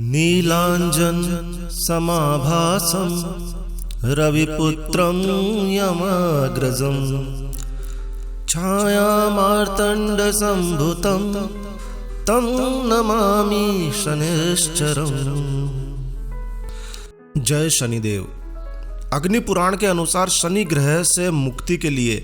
नीलांजन समाभासं रविपुत्रं यमाग्रजं छायामार्तण्डसम्भुतं तं नमामि शनिश्चरम्। जय शनिदेव। अग्नि पुराण के अनुसार शनि ग्रह से मुक्ति के लिए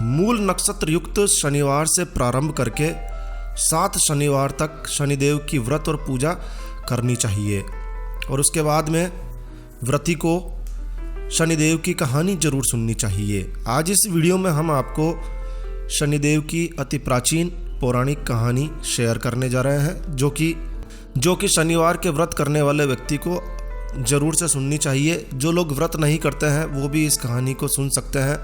मूल नक्षत्र युक्त शनिवार से प्रारंभ करके 7 शनिवार तक शनिदेव की व्रत और पूजा करनी चाहिए और उसके बाद में व्रती को शनिदेव की कहानी जरूर सुननी चाहिए। आज इस वीडियो में हम आपको शनिदेव की अति प्राचीन पौराणिक कहानी शेयर करने जा रहे हैं जो कि शनिवार के व्रत करने वाले व्यक्ति को जरूर से सुननी चाहिए। जो लोग व्रत नहीं करते हैं वो भी इस कहानी को सुन सकते हैं।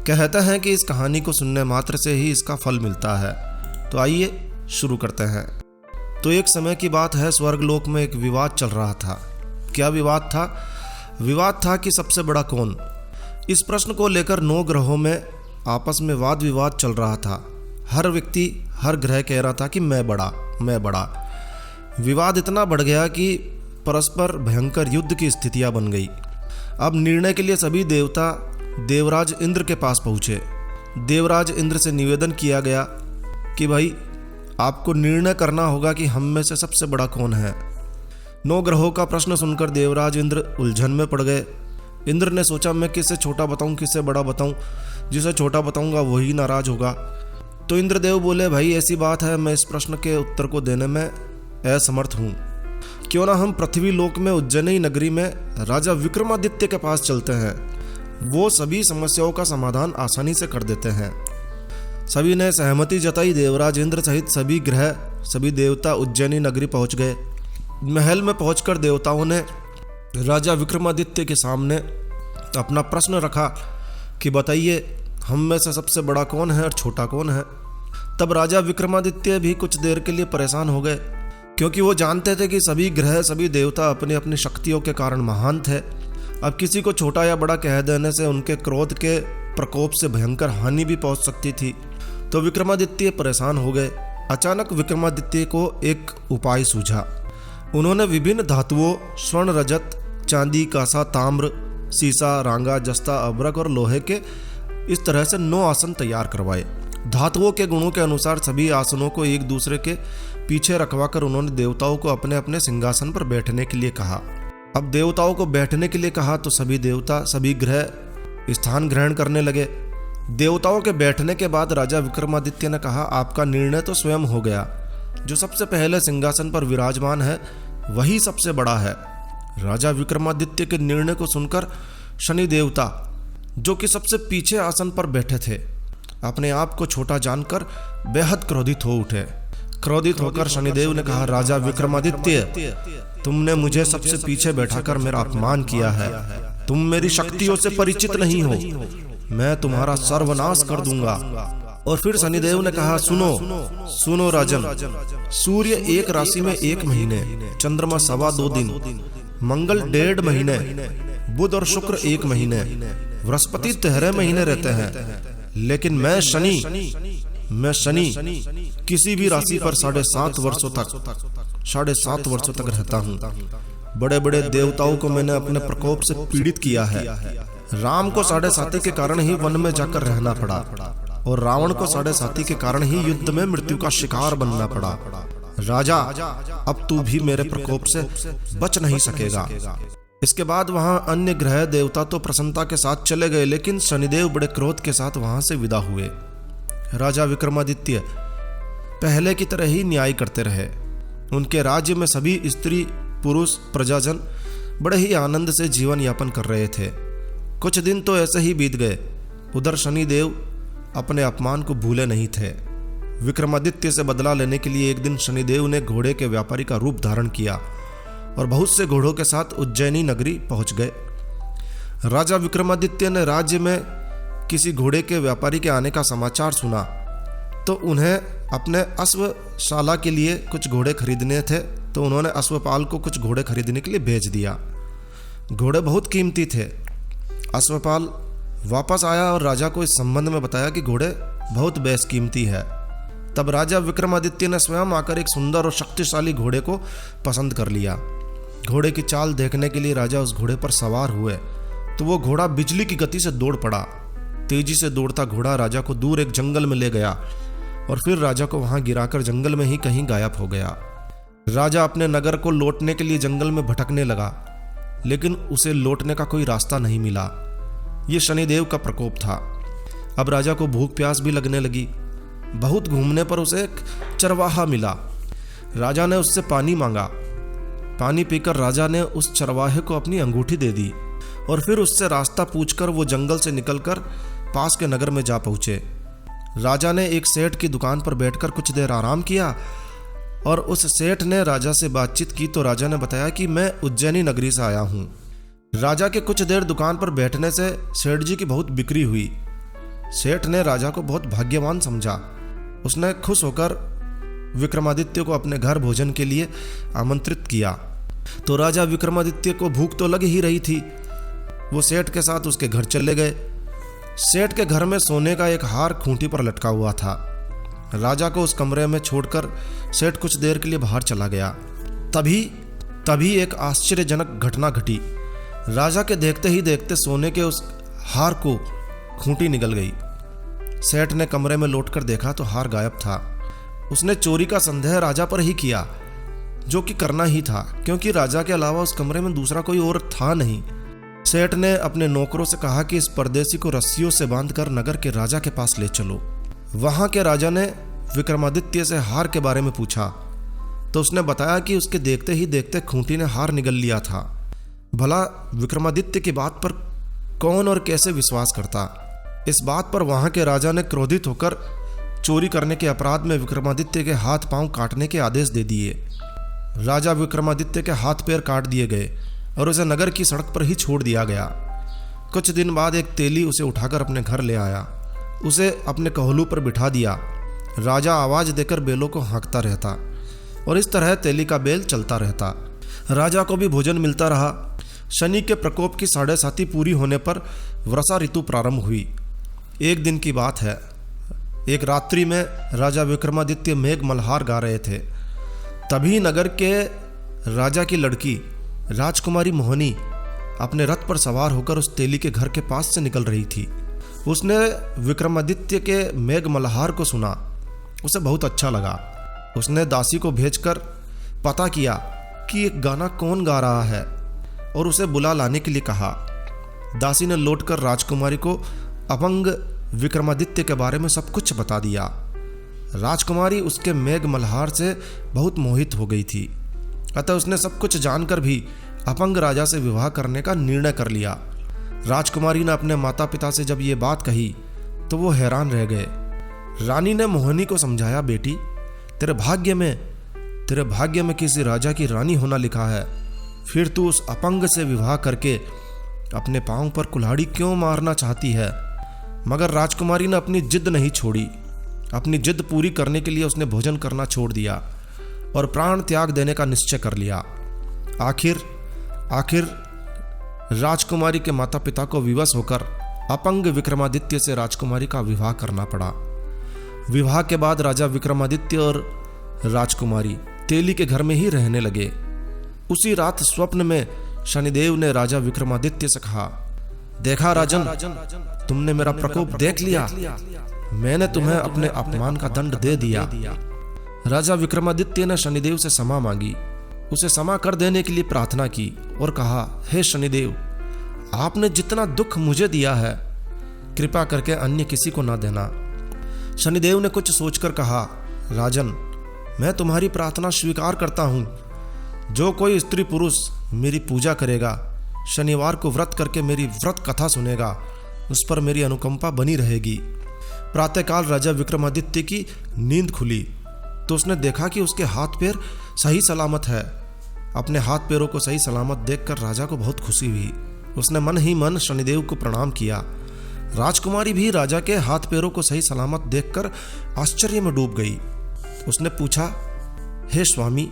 कहते हैं कि इस कहानी को सुनने मात्र से ही इसका फल मिलता है। तो आइए शुरू करते हैं। तो एक समय की बात है, स्वर्गलोक में एक विवाद चल रहा था। क्या विवाद था? विवाद था कि सबसे बड़ा कौन। इस प्रश्न को लेकर 9 ग्रहों में आपस में वाद विवाद चल रहा था। हर व्यक्ति हर ग्रह कह रहा था कि मैं बड़ा। विवाद इतना बढ़ गया कि परस्पर भयंकर युद्ध की स्थितियां बन गई। अब निर्णय के लिए सभी देवता देवराज इंद्र के पास पहुँचे। देवराज इंद्र से निवेदन किया गया कि भाई आपको निर्णय करना होगा कि हम में से सबसे बड़ा कौन है। 9 ग्रहों का प्रश्न सुनकर देवराज इंद्र उलझन में पड़ गए। इंद्र ने सोचा मैं किससे छोटा बताऊं, किससे बड़ा बताऊं। जिसे छोटा बताऊंगा वही नाराज होगा। तो इंद्रदेव बोले भाई ऐसी बात है, मैं इस प्रश्न के उत्तर को देने में असमर्थ हूँ। क्यों ना हम पृथ्वी लोक में उज्जैनी नगरी में राजा विक्रमादित्य के पास चलते हैं। वो सभी समस्याओं का समाधान आसानी से कर देते हैं। सभी ने सहमति जताई। देवराज इंद्र सहित सभी ग्रह सभी देवता उज्जैनी नगरी पहुंच गए। महल में पहुंचकर देवताओं ने राजा विक्रमादित्य के सामने अपना प्रश्न रखा कि बताइए हम में से सबसे बड़ा कौन है और छोटा कौन है। तब राजा विक्रमादित्य भी कुछ देर के लिए परेशान हो गए, क्योंकि वो जानते थे कि सभी ग्रह सभी देवता अपनी अपनी शक्तियों के कारण महान थे। अब किसी को छोटा या बड़ा कह देने से उनके क्रोध के प्रकोप से भयंकर हानि भी पहुंच सकती थी। तो विक्रमादित्य परेशान हो गए। अचानक विक्रमादित्य को एक उपाय सूझा। उन्होंने विभिन्न धातुओं स्वर्ण, रजत, चांदी, कांसा, ताम्र, सीसा, रांगा, जस्ता, अभ्रक और लोहे के इस तरह से 9 आसन तैयार करवाए। धातुओं के गुणों के अनुसार सभी आसनों को एक दूसरे के पीछे रखवाकर उन्होंने देवताओं को अपने अपने सिंहासन पर बैठने के लिए कहा। अब देवताओं को बैठने के लिए कहा तो सभी देवता सभी ग्रह स्थान ग्रहण करने लगे। देवताओं के बैठने के बाद राजा विक्रमादित्य ने कहा आपका निर्णय तो स्वयं हो गया। जो सबसे पहले सिंहासन पर विराजमान है वही सबसे बड़ा है। राजा विक्रमादित्य के निर्णय को सुनकर शनि देवता जो कि सबसे पीछे आसन पर बैठे थे अपने आप को छोटा जानकर बेहद क्रोधित हो उठे। क्रोधित होकर शनिदेव ने कहा राजा विक्रमादित्य, तुमने मुझे सबसे पीछे बैठाकर मेरा अपमान किया है। तुम मेरी शक्तियों से परिचित नहीं हो। मैं तुम्हारा सर्वनाश कर दूंगा। और फिर शनिदेव ने कहा सुनो राजन, सूर्य एक राशि में 1 महीने, चंद्रमा 2.25 दिन, मंगल 1.5 महीने, बुध और शुक्र 1 महीने, बृहस्पति 13 महीने रहते हैं। लेकिन मैं शनि किसी भी राशि पर 7.5 वर्षों तक रहता हूँ। बड़े बड़े देवताओं को मैंने अपने प्रकोप से पीड़ित किया है। राम को 7.5 के कारण ही वन में जाकर रहना पड़ा और रावण को 7.5 के कारण ही युद्ध में मृत्यु का शिकार बनना पड़ा। राजा अब तू भी मेरे प्रकोप से बच नहीं सकेगा। इसके बाद वहां अन्य ग्रह देवता तो प्रसन्नता के साथ चले गए, लेकिन शनिदेव बड़े क्रोध के साथ वहां से विदा हुए। राजा विक्रमादित्य पहले की तरह ही न्याय करते रहे। उनके राज्य में सभी स्त्री पुरुष प्रजाजन बड़े ही आनंद से जीवन यापन कर रहे थे। कुछ दिन तो ऐसे ही बीत गए। उधर शनिदेव अपने अपमान को भूले नहीं थे। विक्रमादित्य से बदला लेने के लिए एक दिन शनिदेव ने घोड़े के व्यापारी का रूप धारण किया और बहुत से घोड़ों के साथ उज्जैनी नगरी पहुंच गए। राजा विक्रमादित्य ने राज्य में किसी घोड़े के व्यापारी के आने का समाचार सुना तो उन्हें अपने अश्वशाला के लिए कुछ घोड़े खरीदने थे। तो उन्होंने अश्वपाल को कुछ घोड़े खरीदने के लिए भेज दिया। घोड़े बहुत कीमती थे। अश्वपाल वापस आया और राजा को इस संबंध में बताया कि घोड़े बहुत बेशकीमती है। तब राजा विक्रमादित्य ने स्वयं आकर एक सुंदर और शक्तिशाली घोड़े को पसंद कर लिया। घोड़े की चाल देखने के लिए राजा उस घोड़े पर सवार हुए तो वो घोड़ा बिजली की गति से दौड़ पड़ा। तेजी से दौड़ता घोड़ा राजा को दूर एक जंगल में ले गया और फिर राजा को वहां गिराकर जंगल में ही कहीं गायब हो गया। राजा अपने नगर को लौटने के लिए जंगल में भटकने लगा, लेकिन उसे लौटने का कोई रास्ता नहीं मिला। ये शनिदेव का प्रकोप था। अब राजा को भूख प्यास भी लगने लगी। बहुत घूमने पर उसे एक चरवाहा मिला। राजा ने उससे पानी मांगा। पानी पीकर राजा ने उस चरवाहे को अपनी अंगूठी दे दी और फिर उससे रास्ता पूछकर वो जंगल से निकलकर पास के नगर में जा पहुंचे। राजा ने एक सेठ की दुकान पर बैठकर कुछ देर आराम किया और उस सेठ ने राजा से बातचीत की तो राजा ने बताया कि मैं उज्जैनी नगरी से आया हूँ। राजा के कुछ देर दुकान पर बैठने से सेठ जी की बहुत बिक्री हुई। सेठ ने राजा को बहुत भाग्यवान समझा। उसने खुश होकर विक्रमादित्य को अपने घर भोजन के लिए आमंत्रित किया। तो राजा विक्रमादित्य को भूख तो लग ही रही थी। वो सेठ के साथ उसके घर चले गए। सेठ के घर में सोने का एक हार खूंटी पर लटका हुआ था। राजा को उस कमरे में छोड़कर सेठ कुछ देर के लिए बाहर चला गया। तभी एक आश्चर्यजनक घटना घटी। राजा के देखते ही देखते सोने के उस हार को खूंटी निगल गई। सेठ ने कमरे में लौटकर देखा तो हार गायब था। उसने चोरी का संदेह राजा पर ही किया, जो कि करना ही था, क्योंकि राजा के अलावा उस कमरे में दूसरा कोई और था नहीं। सेठ ने अपने नौकरों से कहा कि इस परदेसी को रस्सियों से बांधकर नगर के राजा के पास ले चलो। वहां के राजा ने विक्रमादित्य से हार के बारे में पूछा तो उसने बताया कि उसके देखते ही देखते खूंटी ने हार निगल लिया था। भला विक्रमादित्य की बात पर कौन और कैसे विश्वास करता। इस बात पर वहां के राजा ने क्रोधित होकर चोरी करने के अपराध में विक्रमादित्य के हाथ पांव काटने के आदेश दे दिए। राजा विक्रमादित्य के हाथ पैर काट दिए गए और उसे नगर की सड़क पर ही छोड़ दिया गया। कुछ दिन बाद एक तेली उसे उठाकर अपने घर ले आया। उसे अपने कहलू पर बिठा दिया। राजा आवाज देकर बेलों को हाँकता रहता और इस तरह तेली का बेल चलता रहता। राजा को भी भोजन मिलता रहा। शनि के प्रकोप की 7.5 पूरी होने पर वर्षा ऋतु प्रारंभ हुई। एक दिन की बात है। एक रात्रि में राजा विक्रमादित्य मेघ मल्हार गा रहे थे। तभी नगर के राजा की लड़की राजकुमारी मोहनी अपने रथ पर सवार होकर उस तेली के घर के पास से निकल रही थी। उसने विक्रमादित्य के मेघ मल्हार को सुना। उसे बहुत अच्छा लगा। उसने दासी को भेजकर पता किया कि ये गाना कौन गा रहा है और उसे बुला लाने के लिए कहा। दासी ने लौटकर राजकुमारी को अपंग विक्रमादित्य के बारे में सब कुछ बता दिया। राजकुमारी उसके मेघ मल्हार से बहुत मोहित हो गई थी, अतः उसने सब कुछ जानकर भी अपंग राजा से विवाह करने का निर्णय कर लिया। राजकुमारी ने अपने माता पिता से जब ये बात कही तो वो हैरान रह गए। रानी ने मोहनी को समझाया, बेटी तेरे भाग्य में किसी राजा की रानी होना लिखा है। फिर तू उस अपंग से विवाह करके अपने पांव पर कुल्हाड़ी क्यों मारना चाहती है। मगर राजकुमारी ने अपनी जिद नहीं छोड़ी। अपनी जिद पूरी करने के लिए उसने भोजन करना छोड़ दिया और प्राण त्याग देने का निश्चय कर लिया। आखिर राजकुमारी के माता पिता को विवश होकर अपंग विक्रमादित्य से राजकुमारी का विवाह करना पड़ा। विवाह के बाद राजा विक्रमादित्य और राजकुमारी तेली के घर में ही रहने लगे। उसी रात स्वप्न में शनिदेव ने राजा विक्रमादित्य से कहा, देखा राजन, तुमने मेरा प्रकोप देख लिया। मैंने तुम्हें अपने अपमान का दंड दे दिया। राजा विक्रमादित्य ने शनिदेव से क्षमा मांगी। उसे क्षमा कर देने के लिए प्रार्थना की और कहा, हे शनिदेव, आपने जितना दुख मुझे दिया है कृपा करके अन्य किसी को ना देना। शनिदेव ने कुछ सोचकर कहा, राजन, मैं तुम्हारी प्रार्थना स्वीकार करता हूँ। जो कोई स्त्री पुरुष मेरी पूजा करेगा, शनिवार को व्रत करके मेरी व्रत कथा सुनेगा, उस पर मेरी अनुकंपा बनी रहेगी। प्रातःकाल राजा विक्रमादित्य की नींद खुली तो उसने देखा कि उसके हाथ पैर सही सलामत है। अपने हाथ पैरों को सही सलामत देखकर राजा को बहुत खुशी हुई। उसने मन ही मन शनिदेव को प्रणाम किया। राजकुमारी भी राजा के हाथ पैरों को सही सलामत देखकर आश्चर्य में डूब गई। उसने पूछा, हे स्वामी,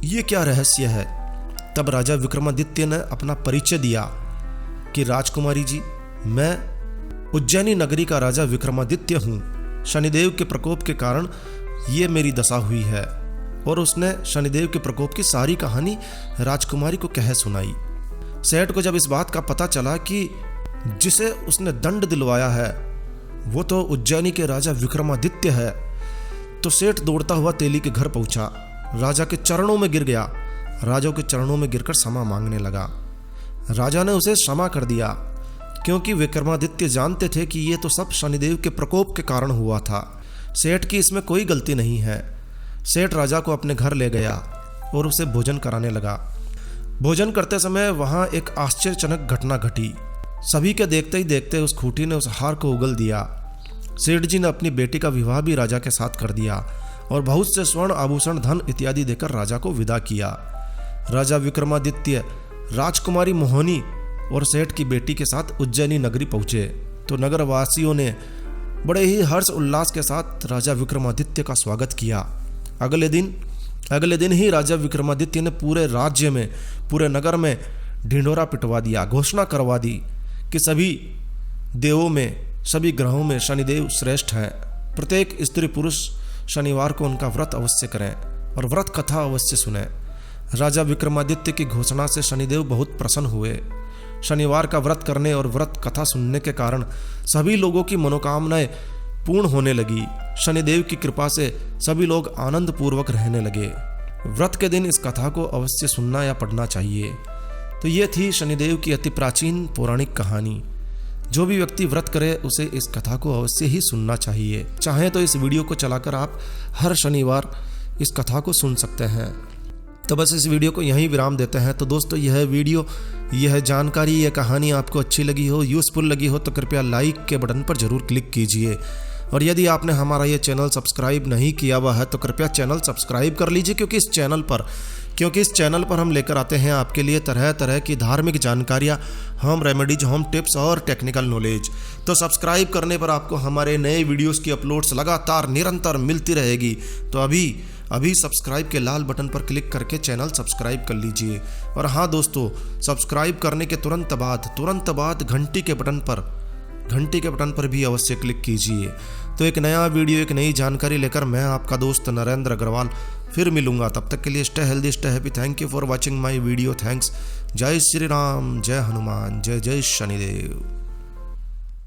ये क्या रहस्य है। तब राजा विक्रमादित्य ने अपना परिचय दिया कि राजकुमारी जी, मैं उज्जैनी नगरी का राजा विक्रमादित्य हूँ। शनिदेव के प्रकोप के कारण ये मेरी दशा हुई है। और उसने शनिदेव के प्रकोप की सारी कहानी राजकुमारी को कह सुनाई। सेठ को जब इस बात का पता चला कि जिसे उसने दंड दिलवाया है वो तो उज्जैनी के राजा विक्रमादित्य है, तो सेठ दौड़ता हुआ तेली के घर पहुंचा, राजा के चरणों में गिर गया। राजा के चरणों में गिरकर क्षमा मांगने लगा। राजा ने उसे क्षमा कर दिया, क्योंकि विक्रमादित्य जानते थे कि ये तो सब शनिदेव के प्रकोप के कारण हुआ था। सेठ की इसमें कोई गलती नहीं है। सेठ राजा को अपने घर ले गया और उसे भोजन कराने लगा। भोजन करते समय वहां एक आश्चर्यजनक घटना घटी। सभी के देखते ही देखते उस खूंटी ने उस हार को उगल दिया। सेठ जी ने अपनी बेटी का विवाह भी राजा के साथ कर दिया और बहुत से स्वर्ण आभूषण, धन इत्यादि देकर राजा को विदा किया। राजा विक्रमादित्य राजकुमारी मोहिनी और सेठ की बेटी के साथ उज्जैनी नगरी पहुंचे तो नगर वासियों ने बड़े ही हर्ष उल्लास के साथ राजा विक्रमादित्य का स्वागत किया। अगले दिन ही राजा विक्रमादित्य ने पूरे राज्य में, पूरे नगर में ढिंढोरा पिटवा दिया, घोषणा करवा दी कि सभी देवों में, सभी ग्रहों में शनिदेव श्रेष्ठ हैं। प्रत्येक स्त्री पुरुष शनिवार को उनका व्रत अवश्य करें और व्रत कथा अवश्य सुने। राजा विक्रमादित्य की घोषणा से शनिदेव बहुत प्रसन्न हुए। शनिवार का व्रत करने और व्रत कथा सुनने के कारण सभी लोगों की मनोकामनाएं पूर्ण होने लगी। शनिदेव की कृपा से सभी लोग आनंद पूर्वक रहने लगे। व्रत के दिन इस कथा को अवश्य सुनना या पढ़ना चाहिए। तो ये थी शनिदेव की अति प्राचीन पौराणिक कहानी। जो भी व्यक्ति व्रत करे उसे इस कथा को अवश्य ही सुनना चाहिए। चाहे तो इस वीडियो को चलाकर आप हर शनिवार इस कथा को सुन सकते हैं। तो बस इस वीडियो को यहीं विराम देते हैं। तो दोस्तों, यह वीडियो, यह जानकारी, यह कहानी आपको अच्छी लगी हो, यूज़फुल लगी हो तो कृपया लाइक के बटन पर जरूर क्लिक कीजिए। और यदि आपने हमारा ये चैनल सब्सक्राइब नहीं किया हुआ है तो कृपया चैनल सब्सक्राइब कर लीजिए, क्योंकि इस चैनल पर हम लेकर आते हैं आपके लिए तरह तरह की धार्मिक जानकारियाँ, होम रेमेडीज, होम टिप्स और टेक्निकल नॉलेज। तो सब्सक्राइब करने पर आपको हमारे नए वीडियोस की अपलोड्स लगातार निरंतर मिलती रहेगी। तो अभी सब्सक्राइब के लाल बटन पर क्लिक करके चैनल सब्सक्राइब कर लीजिए। और हाँ दोस्तों, सब्सक्राइब करने के तुरंत बाद घंटी के बटन पर भी अवश्य क्लिक कीजिए। तो एक नया वीडियो, एक नई जानकारी लेकर मैं आपका दोस्त नरेंद्र अग्रवाल फिर मिलूंगा। तब तक के लिए stay healthy, stay happy. Thank you for watching my video. Thanks. जय श्री राम, जय हनुमान, जय जय शनिदेव।